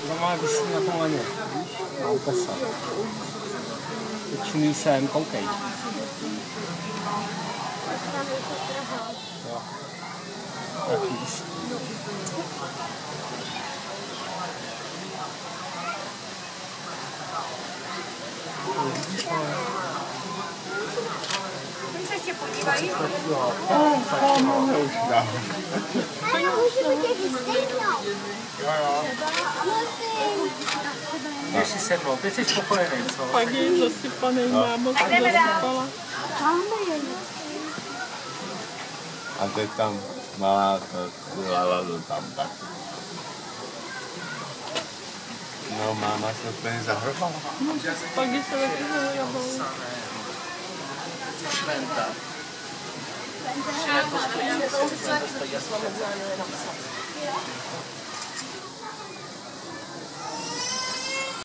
No má vysí na tom laně, víš? Na útesa. Čumí sem, koukej. Jo. Tak víc. Oni se ještě podívají. Můžeme tě vystejnout. Jo. Jdeš si sednout, ty jsi spokojený, co? Pak je zasypaný, máma se zasypala. A teď tam malá hlava tam tak. No, máma se úplně zahrbala. Pak je se taky zahrabala. Šventa. Šventa stojí, to stojí, to stojí,